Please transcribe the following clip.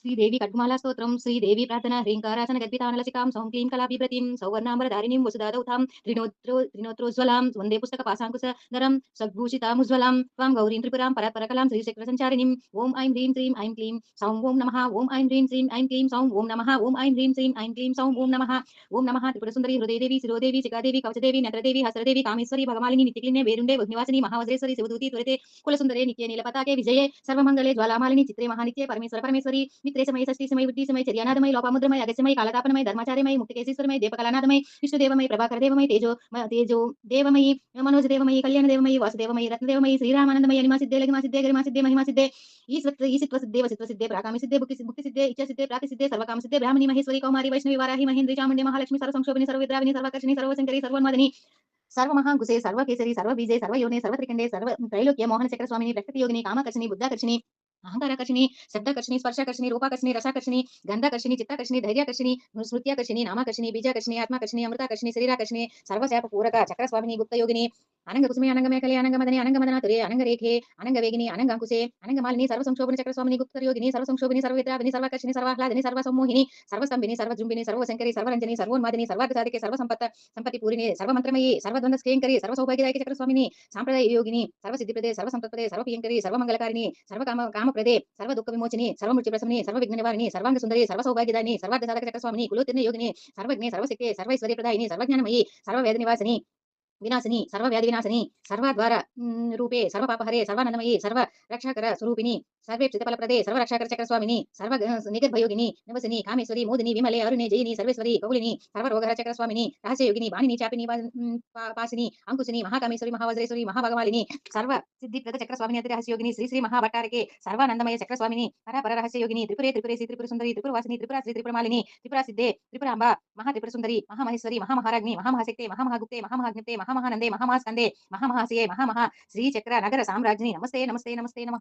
శ్రీదేవి ఖడ్గమాలా స్తోత్రం శ్రీదేవి ప్రార్థన హ్రీంకారాసన గద్వితానలసికాం సౌం క్లీం కళాభిప్రతిం సౌవర్ణాంబరధారిణీం వసుదాదౌతాం త్రినోత్రోజ్వలాం వందే పుస్తక పాశాంకుశధరం సద్భూషితాముజ్వలాం త్వాం గౌరీం త్రిపురాం పరపరకలాం శ్రీచక్ర సంచారిణీం ఓం ఐం హ్రీం శ్రీం ఐం క్లీం సౌం ఓం నమః ఓం ఐం హ్రీం శ్రీం ఐం క్లీం సౌం ఓం నమః ఓం ఐం హ్రీం శ్రీం ఐం క్లీం సౌం ఓం నమః త్రిపుర సుందరి హృదయదేవి శిరోదేవి శిఖాదేవి కవచదేవి నత్రదేవి హస్రదేవి కామేశ్వరి భగమాలిని నిత్యక్లినే వేరుండే వగ్నివాసిని మహావజ్రేశ్వరి శివదూతి త్వరితే కులసుందరే నిత్య నీలపతాకే విజయే సర్వమంగళే జ్వాలామాలిని చిత్రే మహానిత్యే పరమేశ్వర పరమేశ్వరి మిత్రే సమయ షష్ఠీ సమయ వృద్ధి సమయ చర్యానాదమై లోపాముద్రమై అగస్యమై కాలతాపనమై ధర్మాచార్యమై ముక్తికేశీశ్వరమై దీపకళానాదమై విష్ణుదేవమై ప్రభాకర దేవమై తేజో దేవమయి మనోజ దేవమయి కళ్యాణ దేవమయి వాసుదేవమయి రత్నదేవమయి శ్రీరామానందమయ అనిమా సిద్ధే లగిమా సిద్ధే గరిమా సిద్ధే మహిమా సిద్ధే ఈశ్వర సిద్ధే వసిత్వ సిద్ధే ప్రాకామి సిద్ధే ముక్తి సిద్ధే ఇచ్చ సిద్ధే ప్రాతి సిద్ధే సర్వకామ సిద్ధే బ్రాహ్మణి మహేశ్వరి కౌమారి వైష్ణవి వారాహి మహేంద్రి చాముండి మహాలక్ష్మి సర్వసంక్షోభిని సర్వవిద్రావిని సర్వకర్షిణి సర్వశంకరి సర్వోన్మదిని सर्वमहांकुशे सर्वकेसरी सर्वबीजे सर्वयोने सर्वत्रिकंडे सर्व त्रैलोक्य मोहन चक्र स्वामिनी प्रकृति योगिनी कामकर्षिणी बुद्धाकर्षिणी अहंकाराकर्षिणी शब्दकर्षिणी स्पर्शकर्षिणी रूपाकर्षिणी रसाकर्षिणी गंधाकर्षिणी चित्ताकर्षिणी धैर्यकर्षिणी स्मृत्याकर्षिणी नामाकर्षिणी बीजाकर्षिणी आत्माकर्षिणी अमृताकर्षिणी शरीराकर्षिणी सर्वशाप पूरक चक्र स्वामिनी गुप्त योगिनी अनंग कुसुमे अनंग मेखले अनंग मदने अनंग मदनातुरे अनंग रेखे अनंग वेगिनी अनंग अंकुशे अनंग मालिनी सर्व संक्षोभन चक्र स्वामिनी गुप्त योगिनी सर्व संक्षोभिनी सर्व विद्राविनी सर्वाकर्षिणी सर्वाह्लादिनी सर्व सम्मोहिनी सर्व स्तंभिनी सर्व जुंबिनी सर्व शंकरी सर्वरंजनी सर्वोन्मादिनी सर्वार्थ साधिके सर्व संपत्ति पूरिणी सर्व मंत्रमयी सर्व द्वंद्व स्क्रींकरी सर्व सौभाग्यदायकी चक्र स्वामिनी सांप्रदाय योगिनी सर्व सिद्धिप्रदे सर्व संपत्प्रदे सर्व प्रियंकरी सर्व मंगलकारिणी सर्व कामप्रदे सर्व दुःख विमोचिनी सर्व मृत्यु प्रशमनी सर्व विघ्न निवारिणी सर्वांग सुंदरी सर्व सौभाग्यदायिनी सर्वार्थ साधक चक्र स्वामिनी कुलोत्तीर्ण योगिनी सर्वज्ञे सर्वशक्ति सर्वैश्वर्य प्रदायिनी सर्वज्ञानमयी सर्व वेद निवासिनी विनाशिनी सर्व व्याधि विनाशिनी सर्वाद्वार रूपे सर्व पापहरे सर्वानंदमयी सर्व रक्षाकर स्वरूपिणी सर्वे फलप्रदे सर्व रक्षाकर चक्र स्वामिनी सर्व निगर्भयोगिनी निवसिनी कामेश्वरी मोदिनी विमले अरुणे जयिनी सर्वेश्वरी कौलिनी सर्व रोगहर चक्र स्वामिनी रहस्य योगिनी वाणिनी चापिनी पासिनी अंकुशिनी महाकामेश्वरी महावज्रेश्वरी महाभगमालिनी सर्व सिद्धिप्रद चक्र स्वामिनी अति रहस्य योगिनी श्री श्री महाभट्टारके सर्वानंदमय चक्र स्वामिनी पर रहस्य योगिनी त्रिपुरे त्रिपुरे श्री त्रिपुर सुंदरी त्रिपुर वासिनी त्रिपुरा श्री त्रिपुरमालिनी त्रिपुरा सिद्धे त्रिपुरांबा महात्रिपुर सुंदरी महामहेश्वरी महामहाराज्ञी महामहाशक्ते महामहागुप्ते महामहाग्निप्ते महामहानंदे महामहास्कंदे महामहासिये महामहा श्री चक्र नगर साम्राज्ञी नमस्ते नमस्ते नमस्ते नमः